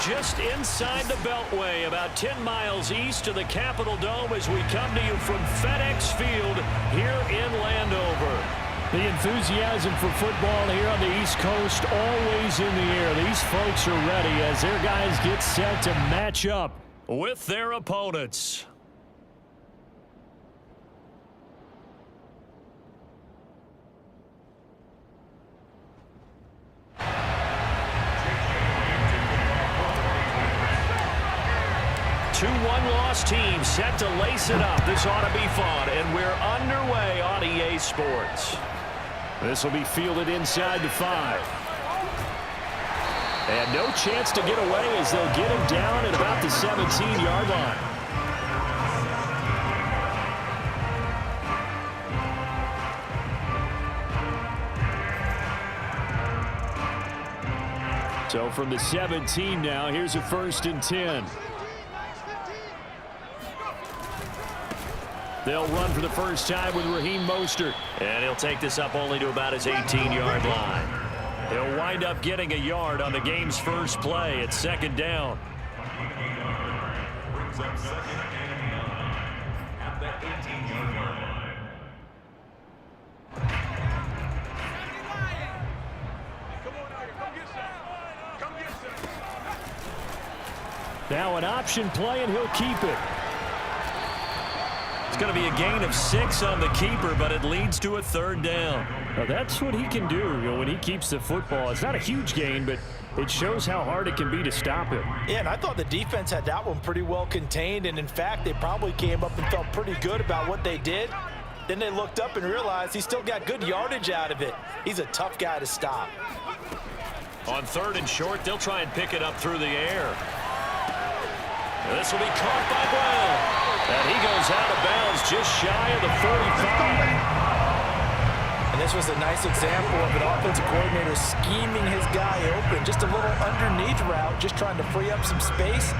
just inside the Beltway, about 10 miles east of the Capitol Dome as we come to you from FedEx Field here in Landover. The enthusiasm for football here on the East Coast always in the air. These folks are ready as their guys get set to match up with their opponents. Two one-loss teams set to lace it up. This ought to be fun, and we're underway on EA Sports. This will be fielded inside the 5. And no chance to get away as they'll get him down at about the 17-yard line. So from the 17 now, here's a 1st and 10. They'll run for the first time with Raheem Mostert. And he'll take this up only to about his 18-yard line. He'll wind up getting a yard on the game's first play. It's 2nd down. Brings up 2nd at the 18-yard line. Now an option play, and he'll keep it. It's going to be a gain of 6 on the keeper, but it leads to a 3rd down. Now that's what he can do, when he keeps the football. It's not a huge gain, but it shows how hard it can be to stop it. Yeah, and I thought the defense had that one pretty well contained, and in fact, they probably came up and felt pretty good about what they did. Then they looked up and realized he still got good yardage out of it. He's a tough guy to stop. On 3rd and short, they'll try and pick it up through the air. This will be caught by Brown. And he goes out of bounds just shy of the 45. And this was a nice example of an offensive coordinator scheming his guy open. Just a little underneath route, just trying to free up some space,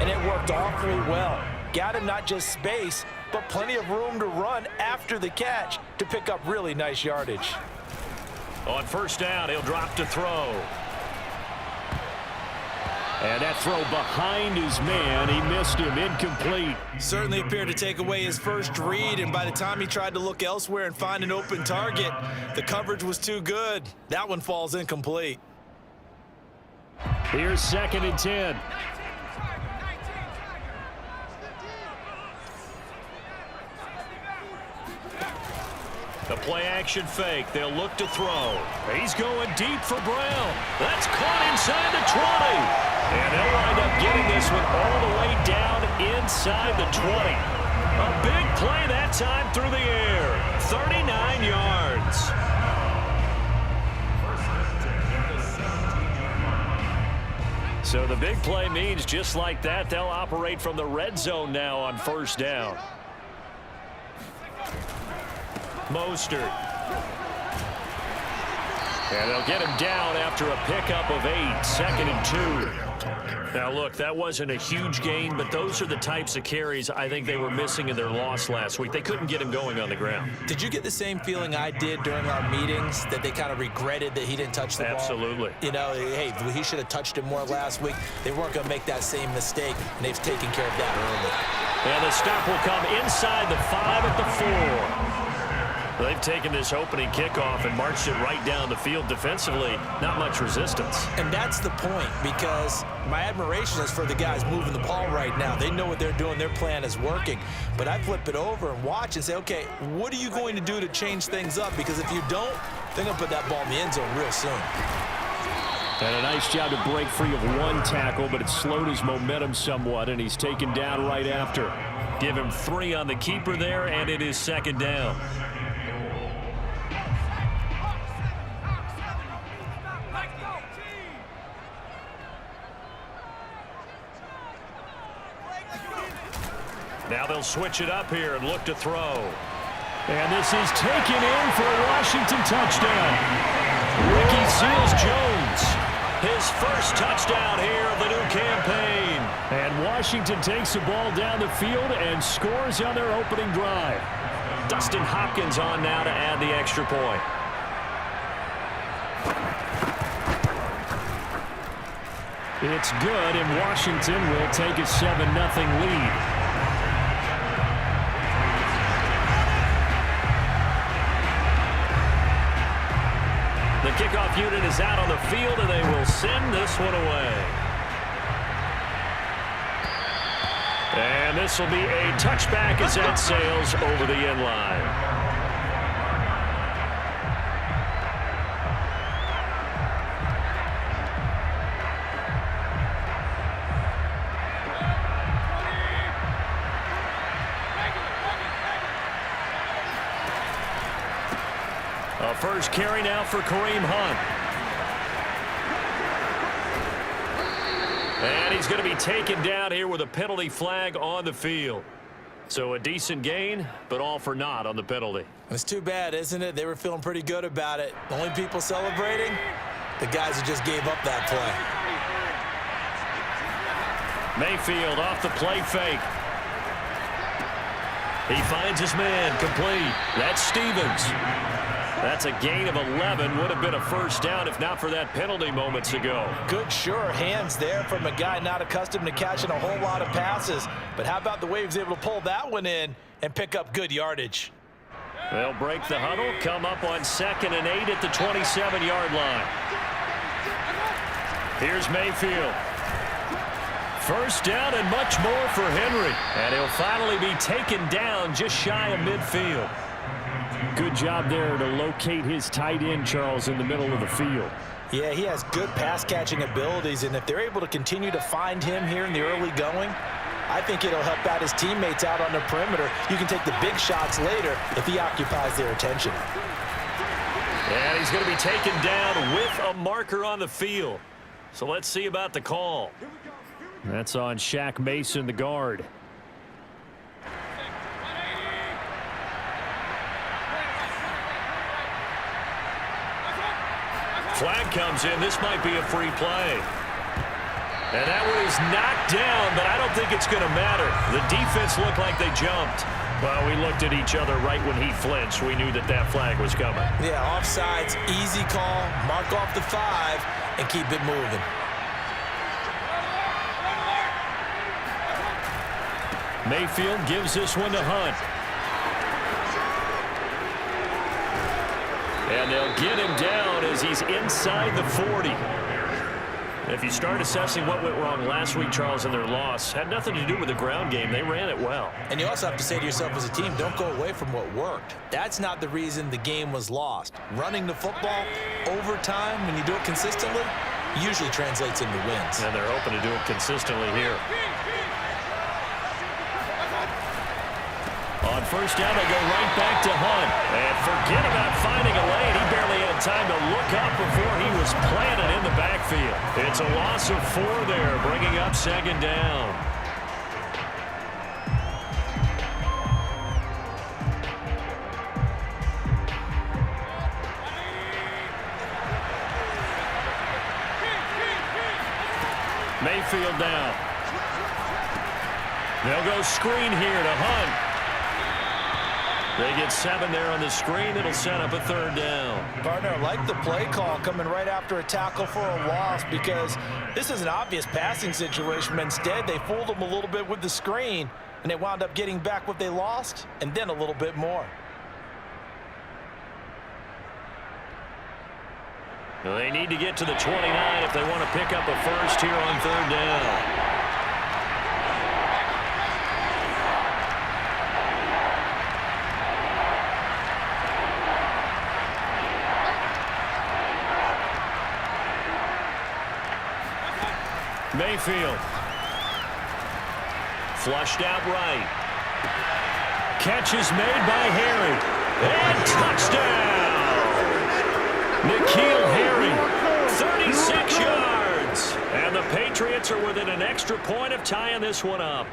and it worked awfully well. Got him not just space, but plenty of room to run after the catch to pick up really nice yardage. On 1st down, he'll drop to throw. And that throw behind his man, he missed him, incomplete. Certainly appeared to take away his first read, and by the time he tried to look elsewhere and find an open target, the coverage was too good. That one falls incomplete. Here's 2nd and 10. The play-action fake. They'll look to throw. He's going deep for Brown. That's caught inside the 20. And they'll wind up getting this one all the way down inside the 20. A big play that time through the air. 39 yards. So the big play means just like that, they'll operate from the red zone now on 1st down. Mostert. And they'll get him down after a pickup of 8, 2nd and 2. Now, look, that wasn't a huge gain, but those are the types of carries I think they were missing in their loss last week. They couldn't get him going on the ground. Did you get the same feeling I did during our meetings, that they kind of regretted that he didn't touch the ball? Absolutely. You know, hey, he should have touched it more last week. They weren't going to make that same mistake, and they've taken care of that early. And the stop will come inside the 5 at the 4. They've taken this opening kickoff and marched it right down the field defensively. Not much resistance. And that's the point, because my admiration is for the guys moving the ball right now. They know what they're doing. Their plan is working. But I flip it over and watch and say, okay, what are you going to do to change things up? Because if you don't, they're going to put that ball in the end zone real soon. And a nice job to break free of one tackle, but it slowed his momentum somewhat, and he's taken down right after. Give him 3 on the keeper there, and it is 2nd down. Now they'll switch it up here and look to throw. And this is taken in for a Washington touchdown. Ricky Seals-Jones, his first touchdown here of the new campaign. And Washington takes the ball down the field and scores on their opening drive. Dustin Hopkins on now to add the extra point. It's good, and Washington will take a 7-0 lead. The kickoff unit is out on the field, and they will send this one away. And this will be a touchback as that sails over the end line. First carry now for Kareem Hunt. And he's going to be taken down here with a penalty flag on the field. So a decent gain, but all for naught on the penalty. It's too bad, isn't it? They were feeling pretty good about it. The only people celebrating, the guys who just gave up that play. Mayfield off the play fake. He finds his man complete. That's Stevens. That's a gain of 11. Would have been a first down if not for that penalty moments ago. Good, sure hands there from a guy not accustomed to catching a whole lot of passes. But how about the way he was able to pull that one in and pick up good yardage? They'll break the huddle, come up on 2nd and 8 at the 27-yard line. Here's Mayfield. First down and much more for Henry. And he'll finally be taken down just shy of midfield. Good job there to locate his tight end, Charles, in the middle of the field. Yeah, he has good pass-catching abilities, and if they're able to continue to find him here in the early going, I think it'll help out his teammates out on the perimeter. You can take the big shots later if he occupies their attention. And he's going to be taken down with a marker on the field. So let's see about the call. That's on Shaq Mason, the guard. Flag comes in. This might be a free play. And that one is knocked down, but I don't think it's going to matter. The defense looked like they jumped. Well, we looked at each other right when he flinched. We knew that that flag was coming. Yeah, offsides, easy call. Mark off the 5 and keep it moving. Mayfield gives this one to Hunt. And they'll get him down as he's inside the 40. If you start assessing what went wrong last week, Charles, in their loss, had nothing to do with the ground game. They ran it well. And you also have to say to yourself as a team, don't go away from what worked. That's not the reason the game was lost. Running the football over time, when you do it consistently, usually translates into wins. And they're hoping to do it consistently here. On first down, they go right back to Hunt. And forget about finding a lane. He barely had time to look up before he was planted in the backfield. It's a loss of 4 there, bringing up 2nd down. Mayfield down. They'll go screen here to Hunt. They get 7 there on the screen. It'll set up a 3rd down. Partner, I like the play call coming right after a tackle for a loss because this is an obvious passing situation. But instead, they fooled them a little bit with the screen, and they wound up getting back what they lost and then a little bit more. Well, they need to get to the 29 if they want to pick up a first here on 3rd down. Mayfield. Flushed out right. Catch is made by Harry. And touchdown! N'Keal Harry, 36 yards. And the Patriots are within an extra point of tying this one up.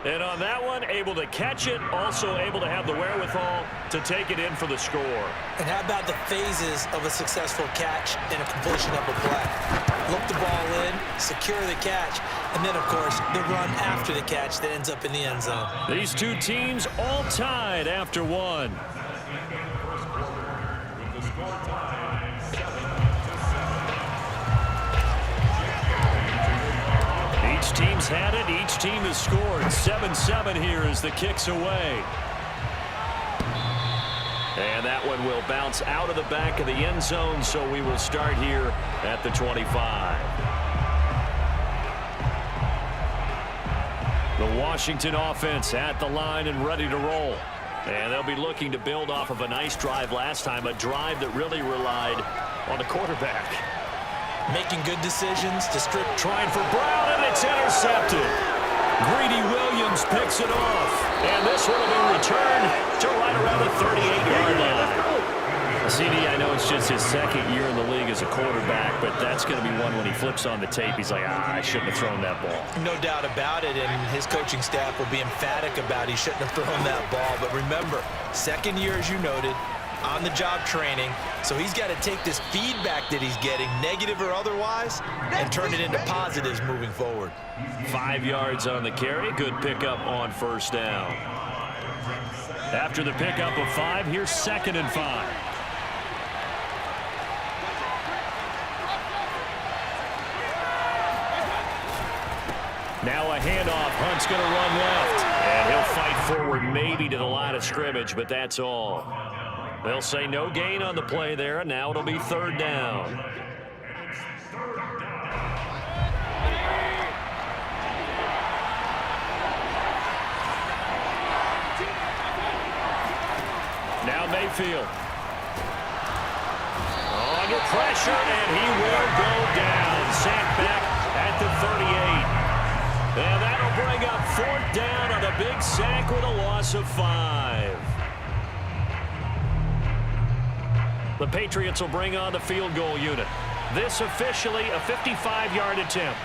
And on that one, able to catch it, also able to have the wherewithal to take it in for the score. And how about the phases of a successful catch and a completion of a play? Look the ball in, secure the catch, and then, of course, the run after the catch that ends up in the end zone. These two teams all tied after one. has had it. Each team has scored. 7-7 here as the kick's away. And that one will bounce out of the back of the end zone, so we will start here at the 25. The Washington offense at the line and ready to roll. And they'll be looking to build off of a nice drive last time, a drive that really relied on the quarterback. Making good decisions to strip. Trying for Brown, and it's intercepted. Greedy Williams picks it off. And this one will be returned to right around the 38-yard line. CD, I know it's just his second year in the league as a quarterback, but that's going to be one when he flips on the tape. He's like, I shouldn't have thrown that ball. No doubt about it, and his coaching staff will be emphatic about he shouldn't have thrown that ball. But remember, second year, as you noted, on-the-job training, so he's got to take this feedback that he's getting, negative or otherwise, and turn it into positives moving forward. 5 yards on the carry. Good pickup on first down. After the pickup of 5, here's 2nd and 5. Now a handoff. Hunt's going to run left. And he'll fight forward maybe to the line of scrimmage, but that's all. They'll say no gain on the play there, and now it'll be 3rd down. Now Mayfield. Under pressure, and he will go down. Sacked back at the 38. And that'll bring up 4th down on a big sack with a loss of 5. The Patriots will bring on the field goal unit. This officially a 55-yard attempt.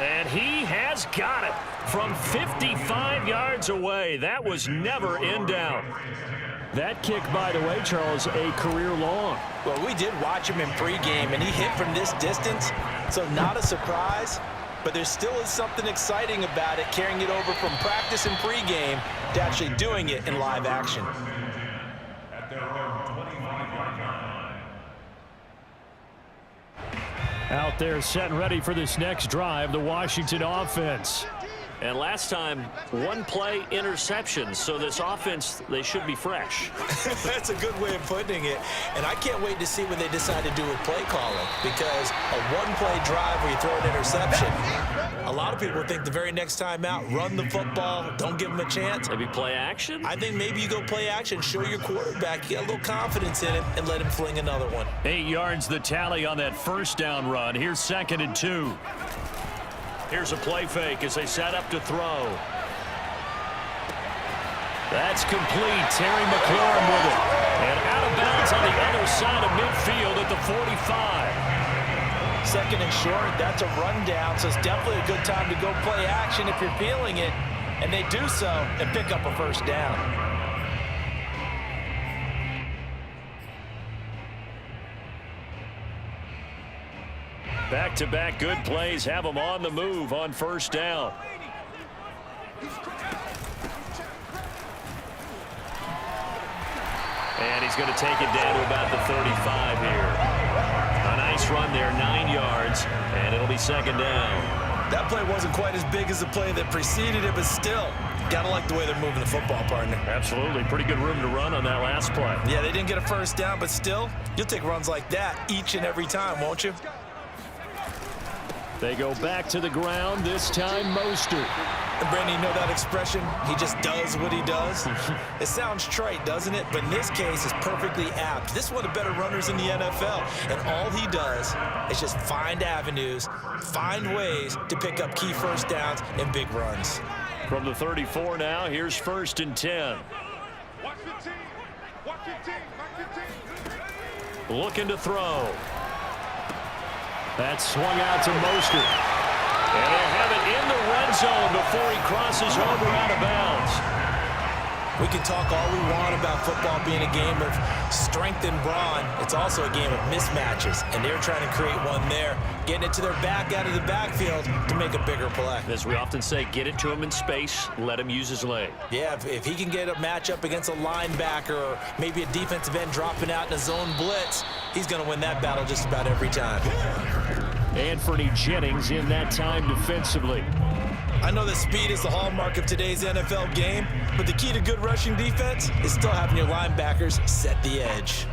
And he has got it from 55 yards away. That was never in doubt. That kick, by the way, Charles, a career long. Well, we did watch him in pregame, and he hit from this distance, so not a surprise. But there still is something exciting about it, carrying it over from practice and pregame to actually doing it in live action. Out there set and ready for this next drive, the Washington offense. And last time, 1 play interception, so this offense, they should be fresh. That's a good way of putting it. And I can't wait to see what they decide to do with play calling, because a 1-play drive where you throw an interception, a lot of people think the very next time out, run the football, don't give them a chance. Maybe play action? I think maybe you go play action, show your quarterback, get a little confidence in him, and let him fling another one. 8 yards the tally on that first down run. Here's 2nd and 2. Here's a play fake as they set up to throw. That's complete. Terry McLaurin with it. And out of bounds on the other side of midfield at the 45. 2nd and short, that's a rundown, so it's definitely a good time to go play action if you're feeling it. And they do so and pick up a first down. Back-to-back good plays have them on the move on first down. And he's going to take it down to about the 35 here. A nice run there, 9 yards, and it'll be 2nd down. That play wasn't quite as big as the play that preceded it, but still, gotta like the way they're moving the football, partner. Absolutely. Pretty good room to run on that last play. Yeah, they didn't get a first down, but still, you'll take runs like that each and every time, won't you? They go back to the ground, this time Mostert. And Brandon, you know that expression? He just does what he does. It sounds trite, doesn't it? But in this case, it's perfectly apt. This is one of the better runners in the NFL. And all he does is just find avenues, find ways to pick up key first downs and big runs. From the 34 now, here's 1st and 10. Watch the team. Watch the team. Watch the team. Looking to throw. That swung out to Mostert. And they'll have it in the red zone before he crosses over out of bounds. We can talk all we want about football being a game of strength and brawn. It's also a game of mismatches, and they're trying to create one there, getting it to their back out of the backfield to make a bigger play. As we often say, get it to him in space, let him use his leg. Yeah, if he can get a matchup against a linebacker or maybe a defensive end dropping out in a zone blitz, he's going to win that battle just about every time. Anthony Jennings in that time defensively. I know that speed is the hallmark of today's NFL game, but the key to good rushing defense is still having your linebackers set the edge.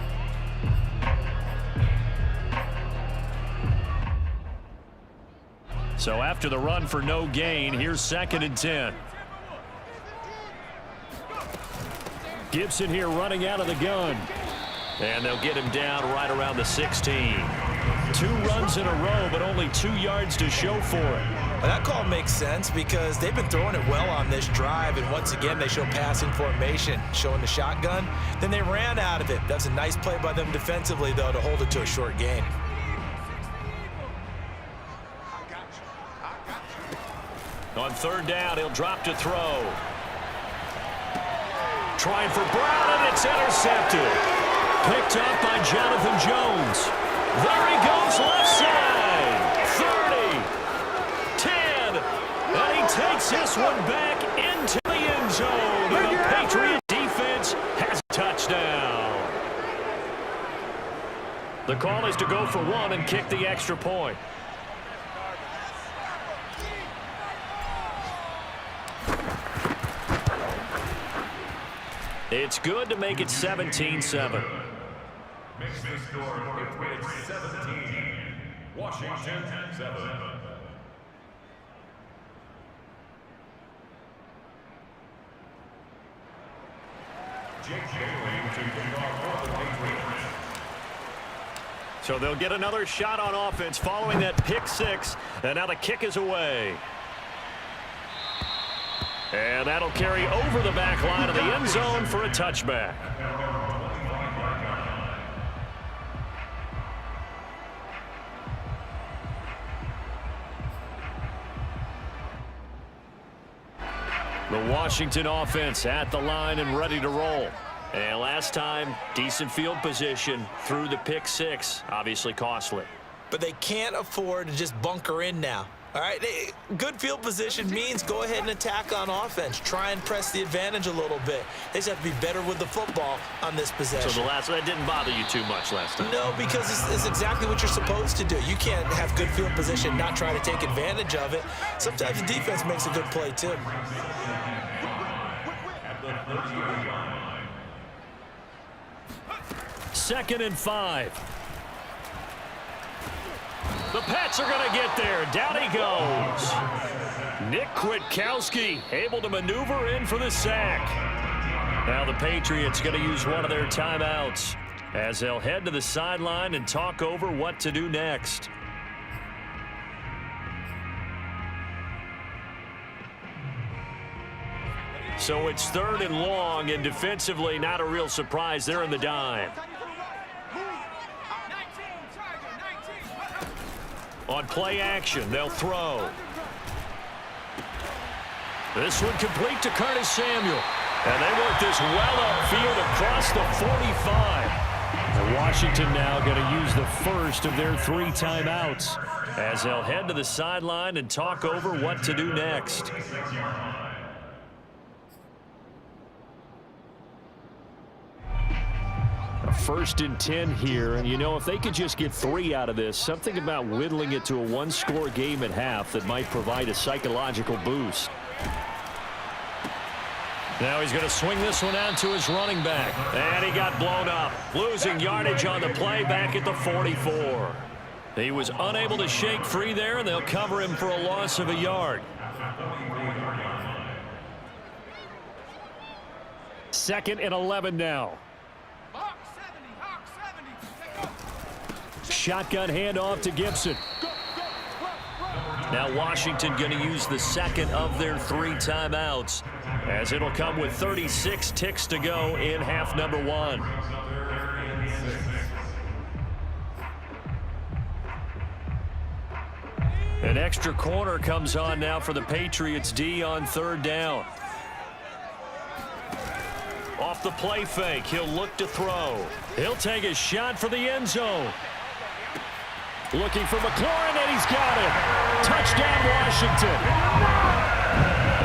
So after the run for no gain, here's 2nd and 10. Gibson here running out of the gun. And they'll get him down right around the 16. 2 runs in a row, but only 2 yards to show for it. Well, that call makes sense because they've been throwing it well on this drive, and once again they show passing formation, showing the shotgun. Then they ran out of it. That's a nice play by them defensively, though, to hold it to a short gain. On 3rd down, he'll drop to throw. Trying for Brown, and it's intercepted. Picked up by Jonathan Jones. There he goes, left side. 30, 10, and he takes this one back into the end zone. And the Patriot defense has a touchdown. The call is to go for 1 and kick the extra point. It's good to make it 17-7. Makes the score. It's 17. Washington 7. So they'll get another shot on offense following that pick 6, and now the kick is away. And that'll carry over the back line of the end zone for a touchback. The Washington offense at the line and ready to roll. And last time, decent field position through the pick 6, obviously costly. But they can't afford to just bunker in now. All right, good field position means go ahead and attack on offense. Try and press the advantage a little bit. They just have to be better with the football on this possession. So the last one, that didn't bother you too much last time? No, because it's exactly what you're supposed to do. You can't have good field position, not try to take advantage of it. Sometimes the defense makes a good play, too. Second and 5. The Pats are going to get there. Down he goes. Nick Kwiatkowski able to maneuver in for the sack. Now the Patriots going to use one of their timeouts as they'll head to the sideline and talk over what to do next. So it's 3rd and long, and defensively not a real surprise. They're in the dime. On play action, they'll throw. This one complete to Curtis Samuel. And they work this well upfield across the 45. And Washington now going to use the first of their 3 timeouts as they'll head to the sideline and talk over what to do next. A 1st and 10 here, and you know, if they could just get 3 out of this, something about whittling it to a 1-score game at half that might provide a psychological boost. Now he's going to swing this one out to his running back, and he got blown up, losing yardage on the play back at the 44. He was unable to shake free there, and they'll cover him for a loss of a yard. 2nd and 11 now. Shotgun handoff to Gibson. Now Washington going to use the 2nd of their 3 timeouts, as it'll come with 36 ticks to go in half number 1. An extra corner comes on now for the Patriots D on 3rd down. off the play fake. He'll look to throw. He'll take a shot for the end zone. Looking for McLaurin, and he's got it. Touchdown, Washington.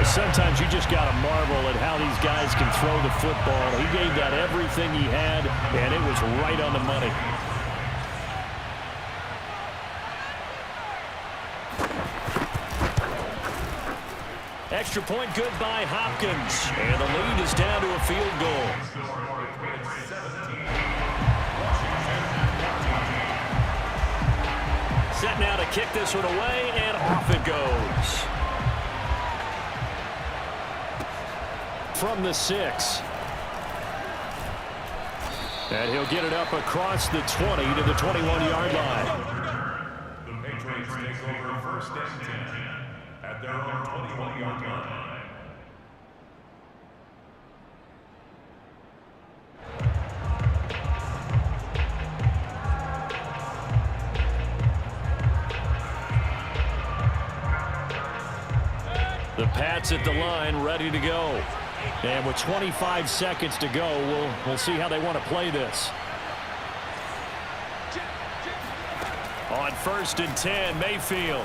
Sometimes you just got to marvel at how these guys can throw the football. He gave that everything he had, and it was right on the money. Extra point good by Hopkins, and the lead is down to a field goal. Set now to kick this one away, and off it goes. From the 6. And he'll get it up across the 20 to the 21-yard line. The Patriots take over first and 10 at their own 21-yard line. The Pats at the line, ready to go. And with 25 seconds to go, we'll see how they want to play this. On first and 10, Mayfield.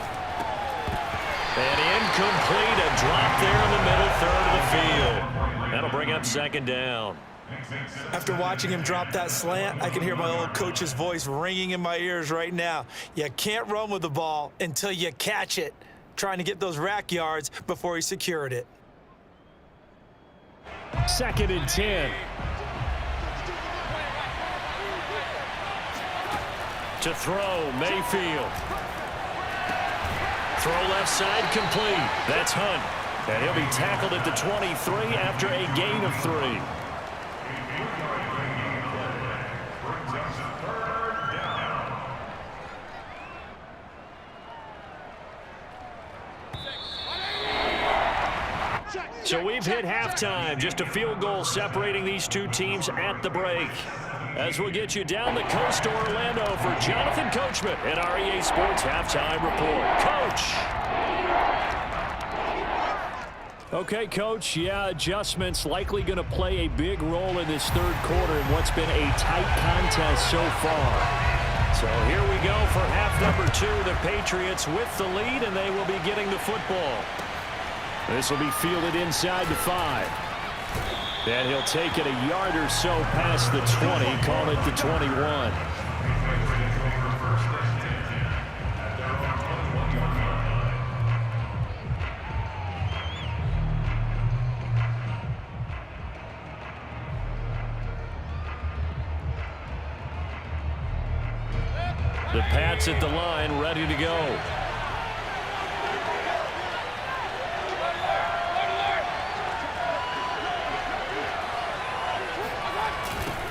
And incomplete, a drop there in the middle third of the field. That'll bring up second down. After watching him drop that slant, I can hear my old coach's voice ringing in my ears right now. You can't run with the ball until you catch it. Trying to get those rack yards before he secured it. Second and 10. To throw, Mayfield. Throw left side, complete. That's Hunt. And he'll be tackled at the 23 after a gain of 3. So we've hit halftime. Just a field goal separating these two teams at the break. As we'll get you down the coast to Orlando for Jonathan Coachman at our EA Sports Halftime Report. Coach. Okay, Coach. Yeah, adjustments likely going to play a big role in this third quarter in what's been a tight contest so far. So here we go for half number 2. The Patriots with the lead, and they will be getting the football. This will be fielded inside the 5. And he'll take it a yard or so past the 20, call it the 21. The Pats at the line, ready to go.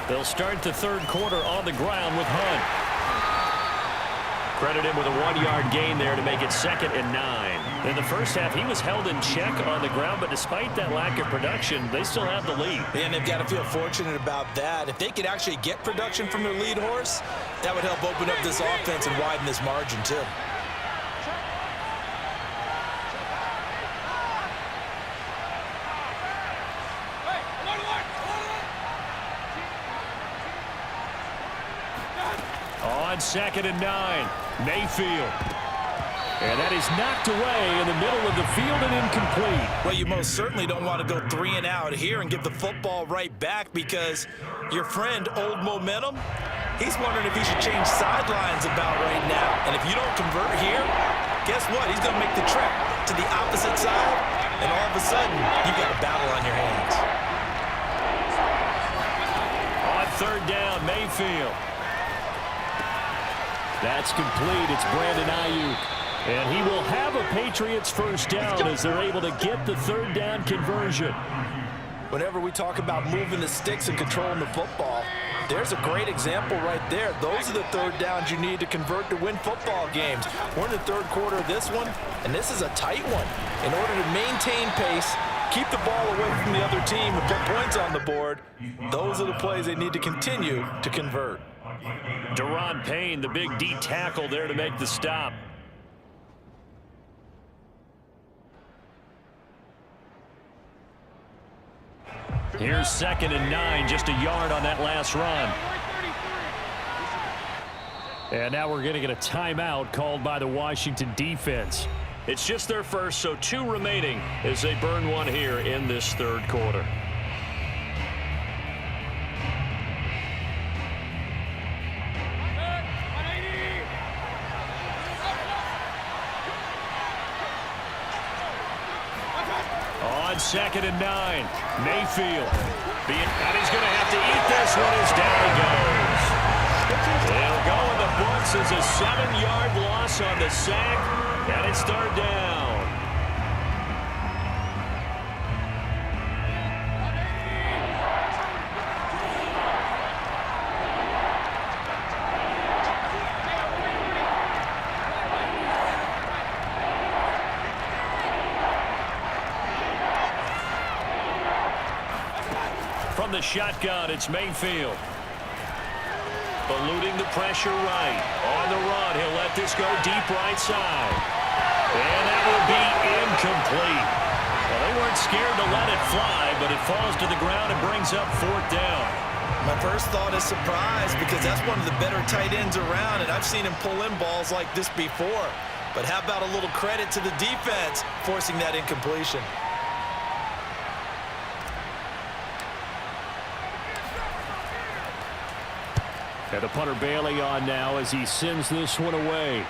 They'll start the third quarter on the ground with Hunt. Credit him with a 1-yard gain there to make it 2nd and 9. In the first half, he was held in check on the ground, but despite that lack of production, they still have the lead. And they've got to feel fortunate about that. If they could actually get production from their lead horse, that would help open up this offense and widen this margin too. On 2nd and 9, Mayfield. And that is knocked away in the middle of the field and incomplete. Well, you most certainly don't want to go 3 and out here and give the football right back, because your friend, Old Momentum, he's wondering if he should change sidelines about right now. And if you don't convert here, guess what? He's going to make the trek to the opposite side, and all of a sudden, you've got a battle on your hands. On 3rd down, Mayfield. That's complete. It's Brandon Ayuk. And he will have a Patriots first down as they're able to get the 3rd down conversion. Whenever we talk about moving the sticks and controlling the football, there's a great example right there. Those are the 3rd downs you need to convert to win football games. We're in the 3rd quarter of this one, and this is a tight one. In order to maintain pace, keep the ball away from the other team and put points on the board, those are the plays they need to continue to convert. Deron Payne, the big D tackle there to make the stop. Here's 2nd and 9, just a yard on that last run. And now we're going to get a timeout called by the Washington defense. It's just their first, so 2 remaining as they burn one here in this third quarter. On 2nd and 9, Mayfield. And he's going to have to eat this one as down he goes. They'll go in the books as a 7-yard loss on the sack, and it's 3rd down. From the shotgun, it's Mayfield. Eluding the pressure right. On the run, he'll let this go deep right side. And that will be incomplete. Well, they weren't scared to let it fly, but it falls to the ground and brings up 4th down. My first thought is surprise, because that's one of the better tight ends around, and I've seen him pull in balls like this before. But how about a little credit to the defense forcing that incompletion? And the punter Bailey on now as he sends this one away.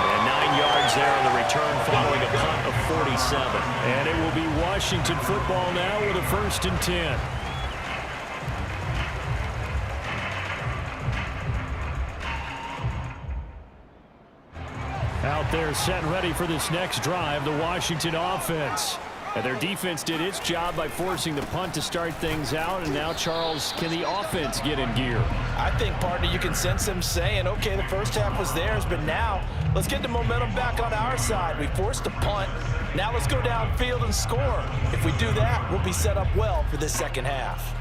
And 9 yards there on the return following a punt of 47. And it will be Washington football now with a 1st and 10. Out there set and ready for this next drive, the Washington offense. And their defense did its job by forcing the punt to start things out. And now, Charles, can the offense get in gear? I think, partner, you can sense them saying, okay, the first half was theirs, but now let's get the momentum back on our side. We forced a punt. Now let's go downfield and score. If we do that, we'll be set up well for the second half.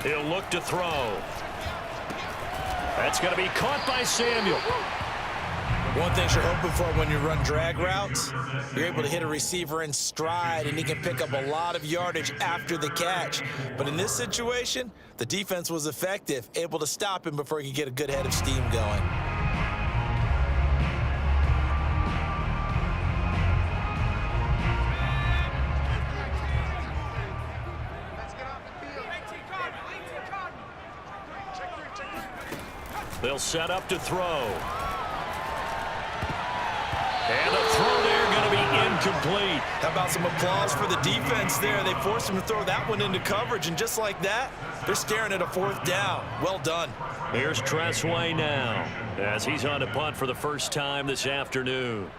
He'll look to throw. That's going to be caught by Samuel. One thing you're hoping for when you run drag routes, you're able to hit a receiver in stride, and he can pick up a lot of yardage after the catch. But in this situation, the defense was effective, able to stop him before he could get a good head of steam going. They'll set up to throw. And the throw there going to be incomplete. How about some applause for the defense there? They forced him to throw that one into coverage, and just like that, they're staring at a 4th down. Well done. Here's Tressway now as he's on to punt for the first time this afternoon.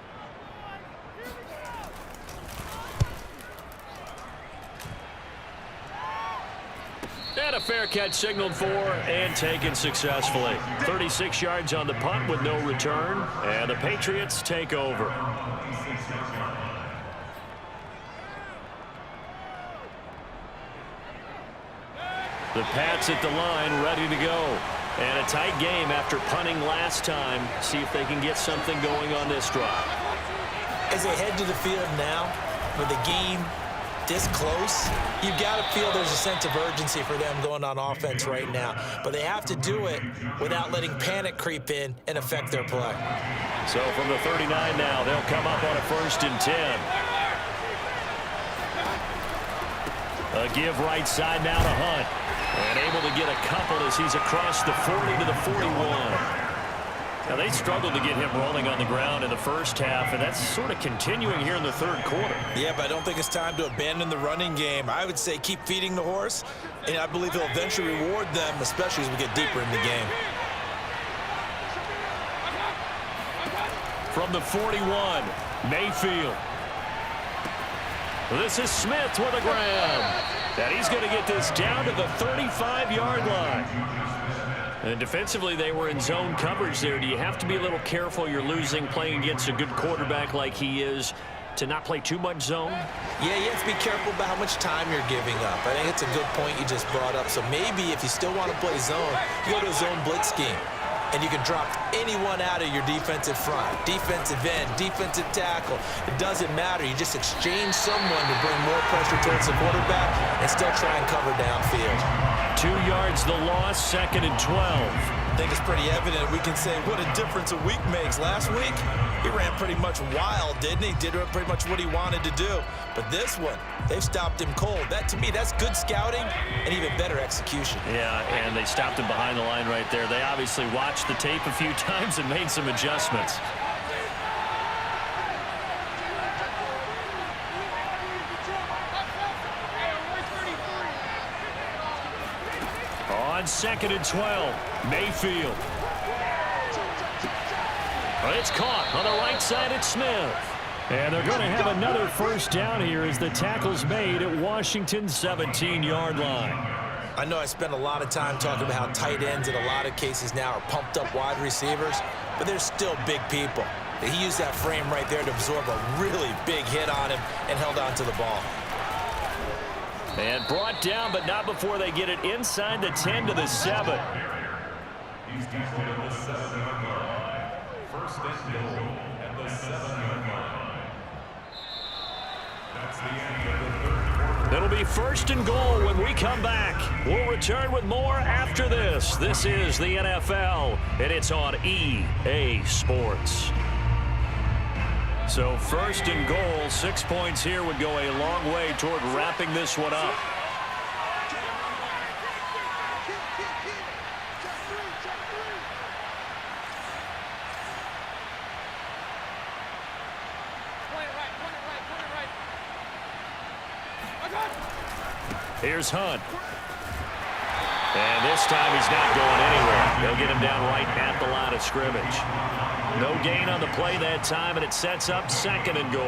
And a fair catch signaled for and taken successfully. 36 yards on the punt with no return, and the Patriots take over. The Pats at the line, ready to go. And a tight game after punting last time. See if they can get something going on this drive. As they head to the field now, with the game this close, you've got to feel there's a sense of urgency for them going on offense right now. But they have to do it without letting panic creep in and affect their play. So from the 39 now, they'll come up on a 1st and 10. A give right side now to Hunt. And able to get a couple as he's across the 40 to the 41. Now, they struggled to get him rolling on the ground in the first half, and that's sort of continuing here in the third quarter. Yeah, but I don't think it's time to abandon the running game. I would say keep feeding the horse, and I believe he'll eventually reward them, especially as we get deeper in the game. From the 41, Mayfield. This is Smith with a grab. And he's going to get this down to the 35-yard line. And defensively, they were in zone coverage there. Do you have to be a little careful? You're losing playing against a good quarterback like he is. to not play too much zone? Yeah, you have to be careful about how much time you're giving up. I think it's a good point you just brought up. So maybe if you still want to play zone, you go to a zone blitz scheme. And you can drop anyone out of your defensive front, defensive end, defensive tackle. It doesn't matter. You just exchange someone to bring more pressure towards the quarterback and still try and cover downfield. 2 yards the loss, 2nd and 12. I think it's pretty evident. We can say what a difference a week makes. Last week, he ran pretty much wild, didn't he? Did pretty much what he wanted to do. But this one, they've stopped him cold. That, to me, that's good scouting and even better execution. Yeah, and they stopped him behind the line right there. They obviously watched the tape a few times and made some adjustments. On 2nd and 12, Mayfield. It's caught on the right side at Smith. And they're going to have another first down here as the tackle's made at Washington's 17-yard line. I know I spent a lot of time talking about how tight ends in a lot of cases now are pumped up wide receivers, but they're still big people. He used that frame right there to absorb a really big hit on him and held on to the ball. And brought down, but not before they get it inside the 10 to the 7. He's tackled at the 7-yard line. First and goal at the 7-yard line. That's the end of the third quarter. It'll be 1st and goal when we come back. We'll return with more after this. This is the NFL, and it's on EA Sports. So 1st and goal, 6 points here would go a long way toward wrapping this one up. Here's Hunt. And this time he's not going anywhere. They'll get him down right at the line of scrimmage. No gain on the play that time, and it sets up 2nd and goal.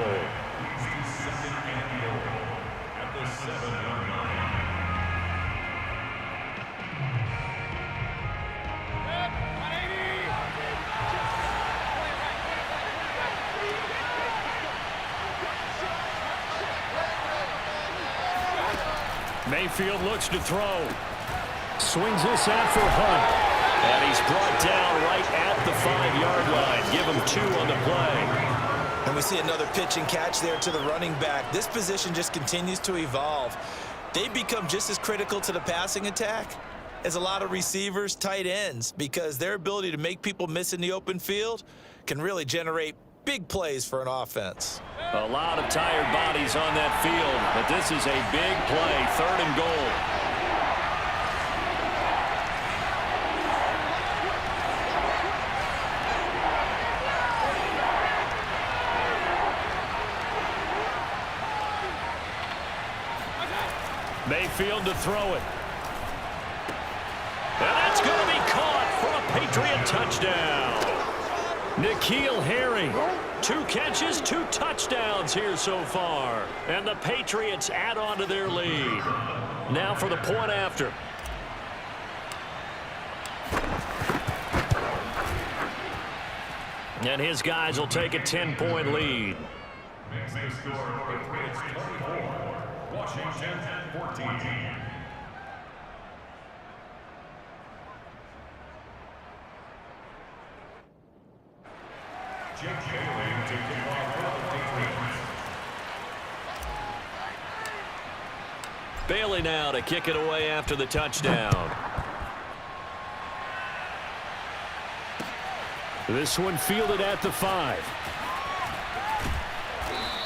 At the 7-yard line. Mayfield looks to throw. Swings this out for Hunt. And he's brought down right at the 5-yard line. Give him 2 on the play. And we see another pitch and catch there to the running back. This position just continues to evolve. They become just as critical to the passing attack as a lot of receivers, tight ends, because their ability to make people miss in the open field can really generate big plays for an offense. A lot of tired bodies on that field, but this is a big play, 3rd and goal. Mayfield to throw it. And that's going to be caught for a Patriot touchdown. N'Keal Harry. 2 catches, 2 touchdowns here so far. And the Patriots add on to their lead. Now for the point after. And his guys will take a 10-point lead. Makes the score Patriots 24, Washington 14. Jake Bailey to kick off for the Patriots. Bailey now to kick it away after the touchdown. This one fielded at the 5.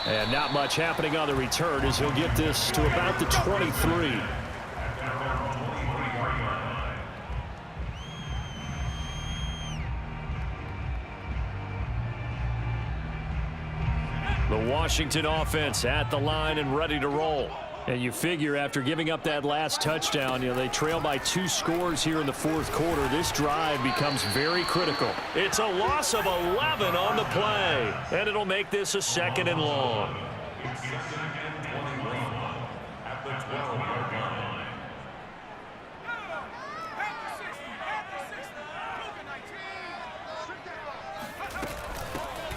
And not much happening on the return as he'll get this to about the 23. The Washington offense at the line and ready to roll. And you figure after giving up that last touchdown, they trail by 2 scores here in the 4th quarter. This drive becomes very critical. It's a loss of 11 on the play, and it'll make this a 2nd and long. It's 2nd and 21 at the 12-yard line.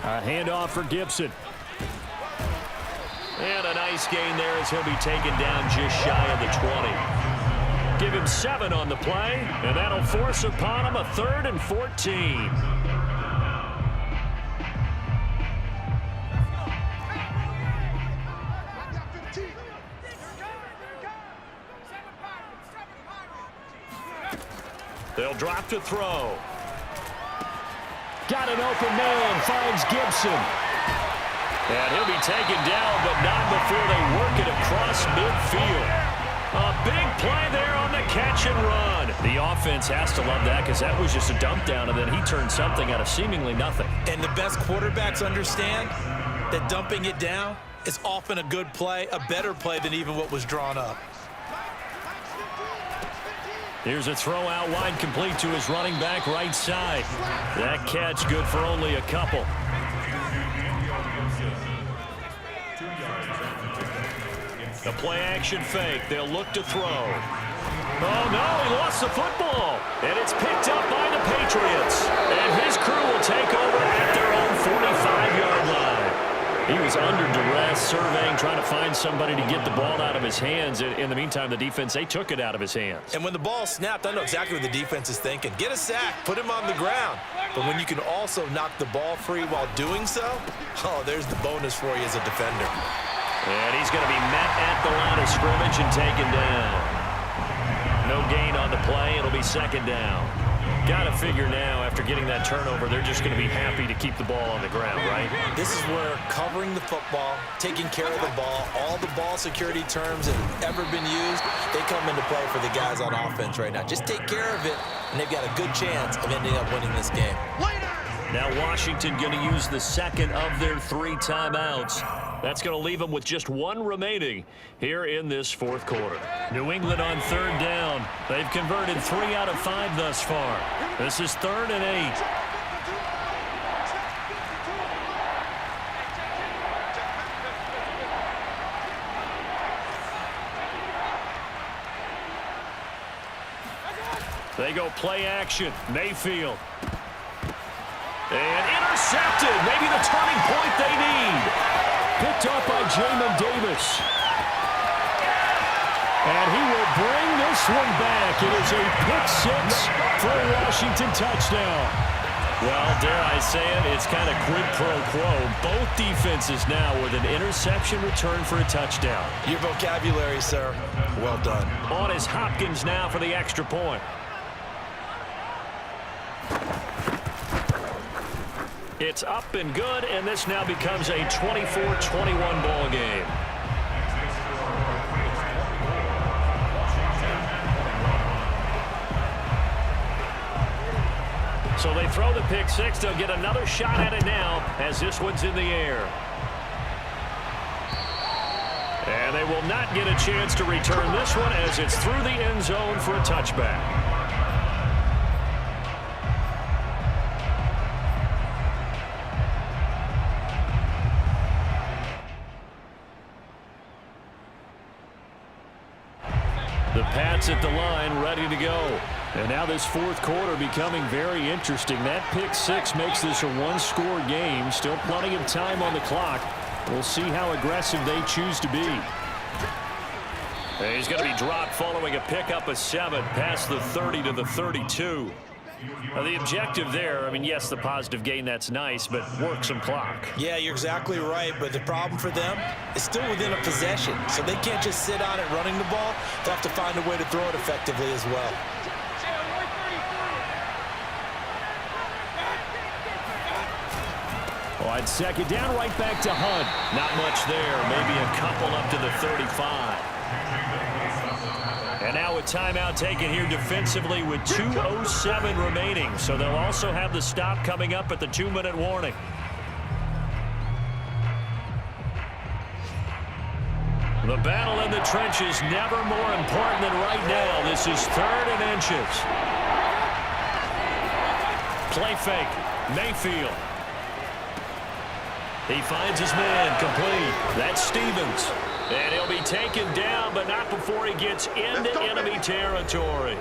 A handoff for Gibson. And a nice gain there as he'll be taken down just shy of the 20. Give him 7 on the play, and that'll force upon him a 3rd and 14. They'll drop to throw. Got an open man, finds Gibson. And he'll be taken down, but not before they work it across midfield. A big play there on the catch and run. The offense has to love that because that was just a dump down, and then he turned something out of seemingly nothing. And the best quarterbacks understand that dumping it down is often a good play, a better play than even what was drawn up. Here's a throw out wide, complete to his running back right side. That catch good for only a couple. The play action fake. They'll look to throw. Oh, no, he lost the football. And it's picked up by the Patriots. And his crew will take over at their own 45-yard line. He was under duress, surveying, trying to find somebody to get the ball out of his hands. In the meantime, the defense, they took it out of his hands. And when the ball snapped, I know exactly what the defense is thinking. Get a sack, put him on the ground. But when you can also knock the ball free while doing so, oh, there's the bonus for you as a defender. And he's going to be met at the line of scrimmage and taken down. No gain on the play. It'll be 2nd down. Got to figure now, after getting that turnover, they're just going to be happy to keep the ball on the ground, right? This is where covering the football, taking care of the ball, all the ball security terms that have ever been used, they come into play for the guys on offense right now. Just take care of it, and they've got a good chance of ending up winning this game. Now Washington going to use the 2nd of their 3 timeouts. That's going to leave them with just 1 remaining here in this 4th quarter. New England on 3rd down. They've converted 3 out of 5 thus far. This is 3rd and 8. They go play action. Mayfield. And intercepted. Maybe the turning point they need. Picked up by Jamin Davis. And he will bring this one back. It is a pick-6 for a Washington touchdown. Well, dare I say it, it's kind of quid pro quo. Both defenses now with an interception return for a touchdown. Your vocabulary, sir. Well done. On is Hopkins now for the extra point. It's up and good, and this now becomes a 24-21 ball game. So they throw the pick-6. They'll get another shot at it now as this one's in the air. And they will not get a chance to return this one as it's through the end zone for a touchback. The Pats at the line, ready to go. And now this 4th quarter becoming very interesting. That pick-6 makes this a 1-score game. Still plenty of time on the clock. We'll see how aggressive they choose to be. And he's going to be dropped following a pickup of 7 past the 30 to the 32. Now, the objective there, I mean, yes, the positive gain, that's nice, but work some clock. Yeah, you're exactly right, but the problem for them is still within a possession, so they can't just sit on it running the ball. They have to find a way to throw it effectively as well. On 2nd down, right back to Hunt. Not much there, maybe a couple up to the 35. And now a timeout taken here defensively with 2:07 remaining. So they'll also have the stop coming up at the 2-minute warning. The battle in the trenches never more important than right now. This is 3rd and inches. Play fake. Mayfield. He finds his man complete. That's Stevens. And he'll be taken down, but not before he gets into enemy territory.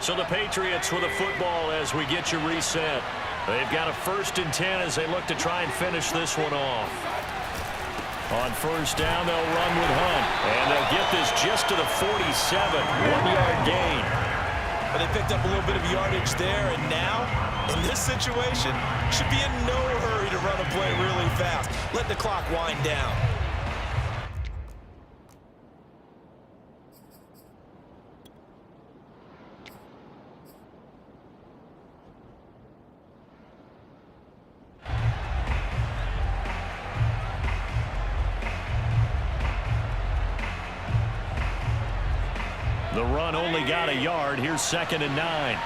So the Patriots with a football as we get you reset. They've got a 1st and 10 as they look to try and finish this one off. On 1st down, they'll run with Hunt. And they'll get this just to the 47. 1-yard gain. But they picked up a little bit of yardage there, and now, in this situation, should be in no hurry to run a play really fast. Let the clock wind down. The run only got a yard. Here's 2nd and 9.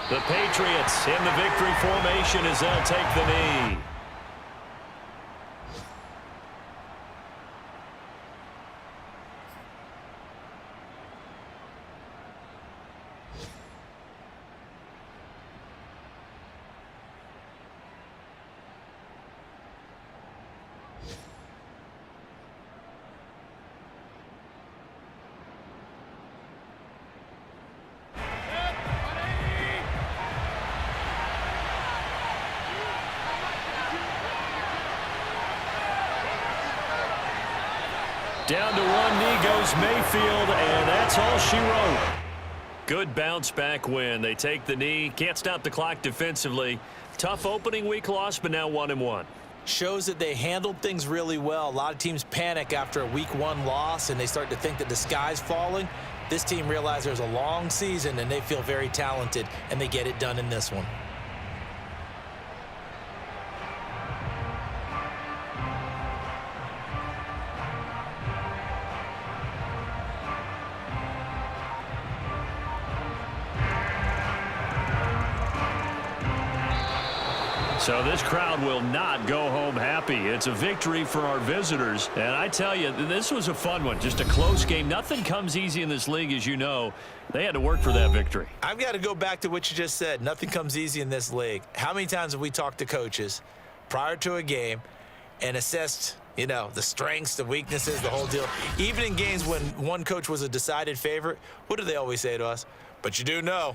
The Patriots in the victory formation as they'll take the knee. Down to one knee goes Mayfield, and that's all she wrote. Good bounce-back win. They take the knee. Can't stop the clock defensively. Tough opening week loss, but now 1-1. Shows that they handled things really well. A lot of teams panic after a week 1 loss, and they start to think that the sky's falling. This team realized there's a long season, and they feel very talented, and they get it done in this one. So this crowd will not go home happy. It's a victory for our visitors. And I tell you, this was a fun one. Just a close game. Nothing comes easy in this league, as you know. They had to work for that victory. I've got to go back to what you just said. Nothing comes easy in this league. How many times have we talked to coaches prior to a game and assessed, you know, the strengths, the weaknesses, the whole deal? Even in games when one coach was a decided favorite, what do they always say to us? But you do know